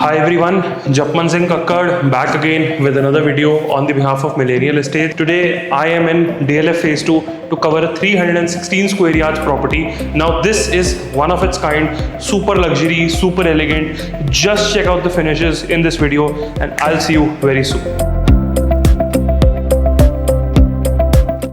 Hi everyone, Japman Singh Kakkad back again with another video on the behalf of Millennial Estate. Today I am in DLF Phase 2 to cover a 316 square yards property. Now this is one of its kind, super luxury, super elegant. Just check out the finishes in this video and I'll see you very soon.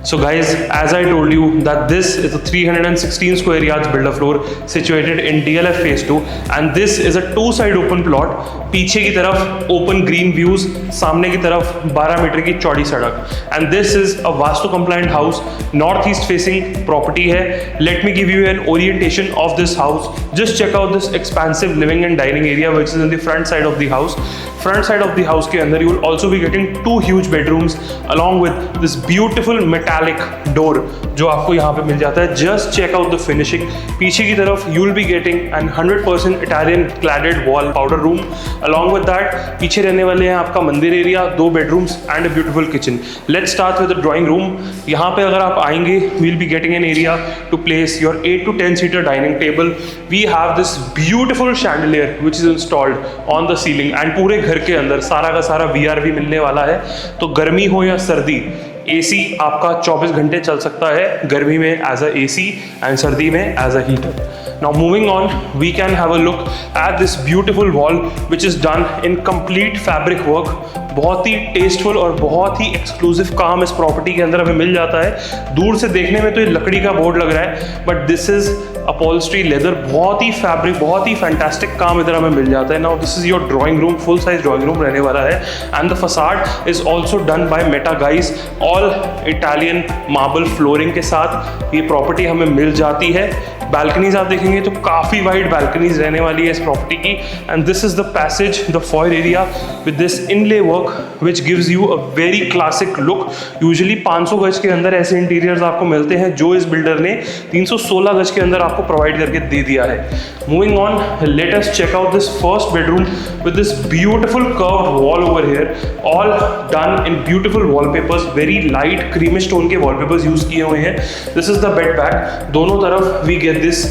So guys, as I told you that this is a 316 square yards builder floor situated in DLF Phase 2 and this is a two-side open plot. पीछे की तरफ open green views, सामने की तरफ 12 metre की चौड़ी सड़क. And this is a vastu compliant house, north east facing property है. Let me give you an orientation of this house. Just check out this expansive living and dining area which is in the front side of the house. Front side of the house के अंदर you will also be getting two huge bedrooms along with this beautiful metallic door जो आपको यहाँ पे मिल जाता है. Just check out the finishing. पीछे की तरफ you will be getting an 100% Italian cladded wall powder room. Along with that पीछे रहने वाले हैं आपका मंदिर एरिया, दो bedrooms and a beautiful kitchen. Let's start with the drawing room. यहाँ पे अगर आप आएंगे we'll be getting an area to place your 8 to 10 seater dining table. We have this beautiful chandelier which is installed on the ceiling and पूरे घर के अंदर सारा का सारा VRV मिलने वाला है. तो गर्मी हो या सर्दी AC आपका 24 घंटे चल सकता है, गर्मी में एज अ AC एंड सर्दी में as a heater. Now moving on, we can have a look at this beautiful wall which is done in complete fabric work. बहुत ही टेस्टफुल और बहुत ही एक्सक्लूसिव काम इस प्रॉपर्टी के अंदर हमें मिल जाता है. दूर से देखने में तो ये लकड़ी का बोर्ड लग रहा है but this is upholstery leather. बहुत ही फैब्रिक, बहुत ही फैंटास्टिक काम इधर हमें मिल जाता है. Now this is your drawing room, full size drawing room रहने वाला है and the facade is also done by Meta guys. All Italian marble flooring के साथ ये प्रॉपर्टी हमें मिल जाती है. बैल्कनीज आप देखेंगे तो काफ़ी वाइड बैल्कनीज रहने वाली है इस प्रॉपर्टी की. And this is the passage, the foyer area with this inlay work which gives you a very classic look. Usually 500 गज के अंदर ऐसे इंटीरियर्स आपको मिलते हैं जो इस बिल्डर ने 316 गज के अंदर आपको प्रोवाइड करके दे दिया है. Moving on, let us check out this first bedroom with this beautiful curved wall over here, all done in beautiful wallpapers. Very light creamish tone के वॉलपेपर्स यूज किए हुए हैं. This is the bed back. दोनों तरफ we get this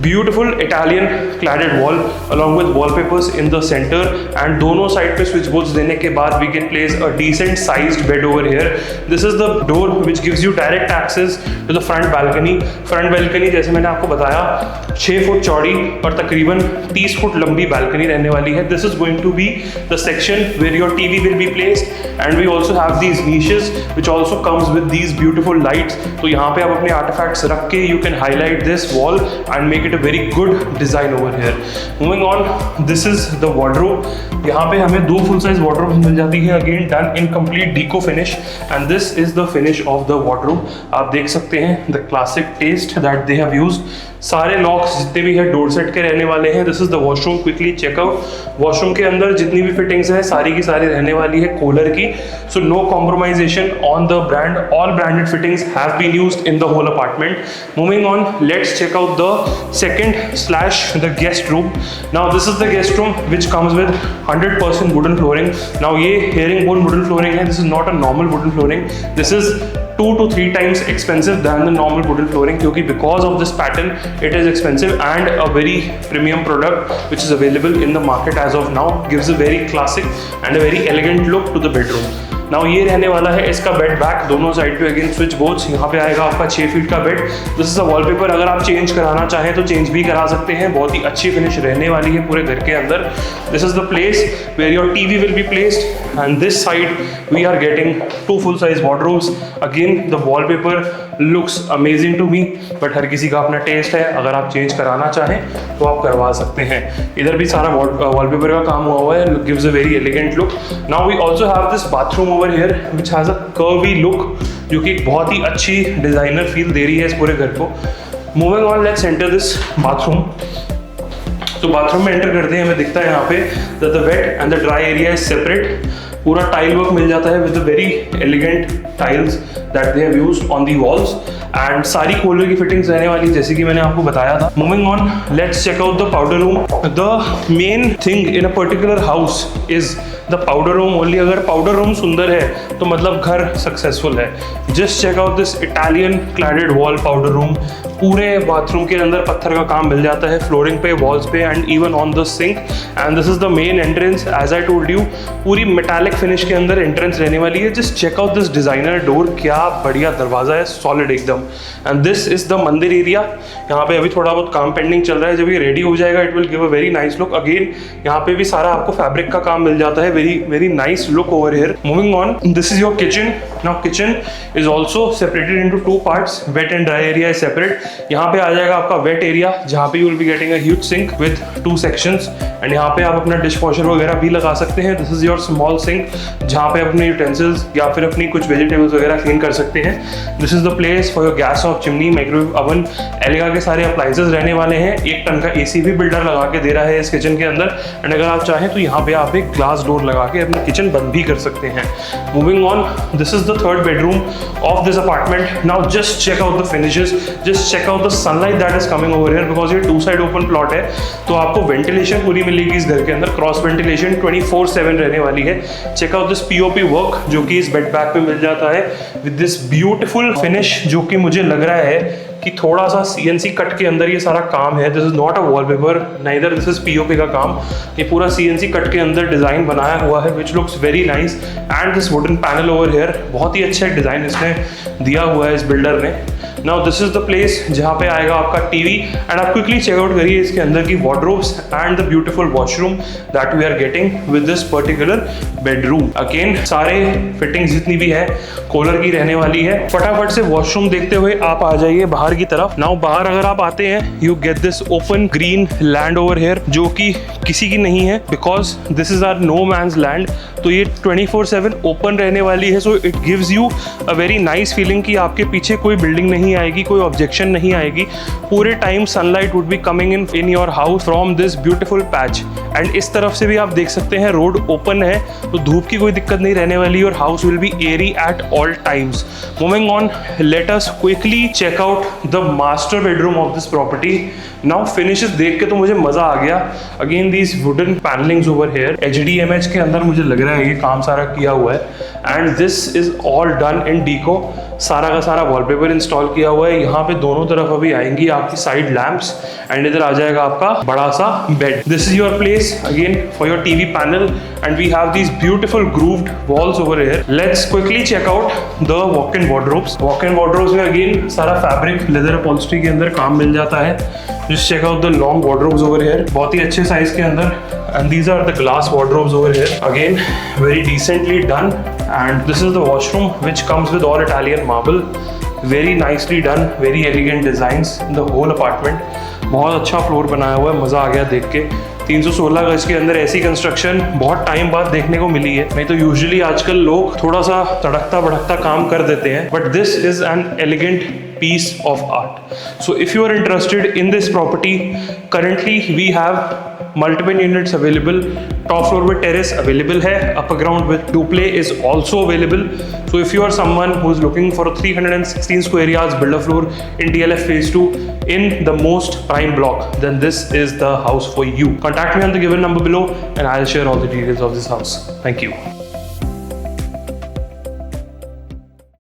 beautiful Italian cladded wall along with wallpapers in the center and दोनों side पे switch boards देने के बाद we can place a decent sized bed over here. This is the door which gives you direct access to the front balcony. Front balcony जैसे मैंने आपको बताया 6 foot चौड़ी और तकरीबन 30 फुट लंबी balcony रहने वाली है. This is going to be the section where your TV will be placed and we also have these niches which also comes with these beautiful lights. तो यहाँ पे आप अपने artifacts रख के you can highlight this wall and make it a very good design over here. Moving on, this is the wardrobe. यहाँ पे हमें दो full size wardrobes मिल जाती है, again done in complete deco finish and this is the finish of the wardrobe. आप देख सकते हैं the classic taste that they have used. सारे लॉक्स जितने भी है डोर सेट के रहने वाले हैं. This is the washroom. Quickly check out. Washroom के अंदर जितनी भी फिटिंग्स है सारी की सारी रहने वाली है कूलर की. So no compromisation on the brand. All branded fittings have been used in the whole apartment. Moving on, let's check out the second slash the guest room. Now this is the guest room which comes with 100% wooden flooring. Now ये herring bone wooden flooring है. This is not a normal wooden flooring. This is 2 to 3 times expensive than the normal wooden flooring क्योंकि because of this pattern it is expensive and a very premium product which is available in the market as of now. Gives a very classic and a very elegant look to the bedroom. Now ये रहने वाला है इसका bed back. दोनों side पे again switch boards. यहाँ पे आएगा आपका 6 फीट का bed. This is a wallpaper. अगर आप चेंज कराना चाहें तो चेंज भी करा सकते हैं. बहुत ही अच्छी फिनिश रहने वाली है पूरे घर के अंदर. This is the place where your TV will be placed and this side we are getting 2 full size wardrobes. Again the wallpaper looks amazing to me but हर किसी का अपना टेस्ट है. अगर आप चेंज कराना चाहें तो आप करवा सकते हैं. इधर भी सारा वॉलपेपर का काम हुआ है. Gives a very elegant look. Now we also have this bathroom over here which has a curvy look जो कि एक बहुत ही अच्छी डिजाइनर फील दे रही है इस पूरे घर को. Moving on, let's enter this bathroom. तो बाथरूम में एंटर करते हैं हमें दिखता है यहाँ पे that the wet and the dry area is separate. पूरा टाइल वर्क मिल जाता है with the very elegant tiles that they have used on the walls and सारी कूलर की फिटिंग्स रहने वाली जैसे कि मैंने आपको बताया था. Moving on, let's check out the powder room. The main thing in a particular house is the powder room only. अगर पाउडर रूम सुंदर है तो मतलब घर सक्सेसफुल है। Just check out this Italian क्लैडेड wall powder room. पूरे bathroom के अंदर पत्थर का काम मिल जाता है, फ्लोरिंग पे, वॉल्स पे and even on the sink. And this is the main entrance. As I told you, पूरी मेटालिक फिनिश के अंदर एंट्रेंस रहने वाली है। Just check out this designer door, क्या बढ़िया दरवाजा है, सॉलिड एकदम। And this is the mandir area. यहाँ पे अभी थोड़ा बहुत काम पेंडिंग चल रहा है, जब ये रेडी हो जाएगा it will give a very nice look. Again यहाँ पे भी सारा आपको फैब्रिक का काम मिल जाता है, very very nice look over here. Moving on, this is your kitchen. Now kitchen is also separated into 2 parts. Wet and dry area is separate. यहाँ पे आ जाएगा आपका वेट एरिया, जहाँ पे you will be getting a huge sink with 2 sections. And यहाँ पे आप अपना डिश वॉशर वगैरह भी लगा सकते हैं। This is your small sink, जहाँ पे अपने यूटेंसिल्स या फिर अपनी कुछ वेजिटेबल्स वगैरह क्लीन कर सकते हैं। This is the place for your gas of chimney, microwave oven, एलेगा के सारे अप्लायंसेस रहने वाले हैं। 1 टन का AC भी बिल्डर लगा के दे रहा है इस किचन के अंदर। एंड अगर आप चाहें तो यहाँ पे आप एक ग्लास डोर लगा के अपना किचन बंद भी कर सकते हैं। Moving on, this is the 3rd bedroom of this apartment. Now just check out the finishes, just check out the sunlight that is coming over here, because ये 2 साइड ओपन प्लॉट है तो आपको ventilation पूरी मिलेगी इस घर के अंदर। क्रॉस वेंटिलेशन 24/7 रहने वाली है। Check out this POP work जो कि इस बेड बैग पे मिल जाता है विद दिस ब्यूटीफुल फिनिश, जो कि मुझे लग रहा है कि थोड़ा सा CNC कट के अंदर ये सारा काम है। This is not a wallpaper, neither this is POP का काम। ये पूरा CNC कट के अंदर डिजाइन बनाया हुआ है which looks very nice. And this wooden panel over here, बहुत ही अच्छा डिजाइन इसने दिया हुआ है इस बिल्डर ने। Now this is the place जहाँ पे आएगा आपका टीवी। एंड आप क्विकली चेकआउट करिए इसके अंदर की wardrobes and the beautiful washroom that we are getting with this particular bedroom. Again सारे फिटिंग्स जितनी भी है कॉलर की रहने वाली है। फटाफट से वॉशरूम देखते हुए आप आ जाइए बाहर की तरफ। नाउ बाहर अगर आप आते हैं, you get this open green land over here, जो कि किसी की नहीं है because this is our no man's land. तो ये 24/7 ओपन रहने वाली है। So it gives you a very nice feeling कि आपके पीछे कोई बिल्डिंग नहीं आएगी, कोई ऑब्जेक्शन नहीं आएगी। पूरे time sunlight would be coming in your house from this beautiful patch. And इस तरफ से भी आप देख सकते हैं रोड ओपन है तो धूप की कोई दिक्कत नहीं रहने वाली। और house will be airy at all times. Moving on, let us quickly check out the master bedroom of this property. Now finishes देख के तो मुझे मजा आ गया। Again these wooden panellings over here, HDMH के अंदर मुझे लग रहा है ये काम सारा किया हुआ है। And this is all done in डीको। सारा का सारा वॉलपेपर इंस्टॉल किया हुआ है। यहाँ पे दोनों तरफ अभी आएंगी आपकी साइड लैंप्स एंड इधर आ जाएगा आपका बड़ा सा bed. This is your place again for your TV panel and we have these beautiful grooved walls over here. Let's quickly check out the walk-in wardrobes. Walk-in wardrobes में अगेन सारा fabric leather upholstery के अंदर काम मिल जाता है। Just check out the long wardrobes over here, बहुत ही अच्छे साइज के अंदर। And these are the glass wardrobes over here, again very decently done. And this is the washroom which comes with all Italian marble, very nicely done, very elegant designs in the whole apartment. बहुत अच्छा floor बनाया हुआ है, मज़ा आ गया देख के। 316 गज के अंदर ऐसी कंस्ट्रक्शन बहुत टाइम बाद देखने को मिली है। नहीं तो यूजुअली आजकल लोग थोड़ा सा तड़कता भड़कता काम कर देते हैं, but this is an elegant piece of art. So if you are interested in this property, currently we have multiple units available. Top floor with terrace available है, upper ground with duplex is also available. So if you are someone who is looking for a 316 square yards builder floor in DLF phase 2 in the most prime block, then this is the house for you. Contact me on the given number below and I'll share all the details of this house. Thank you.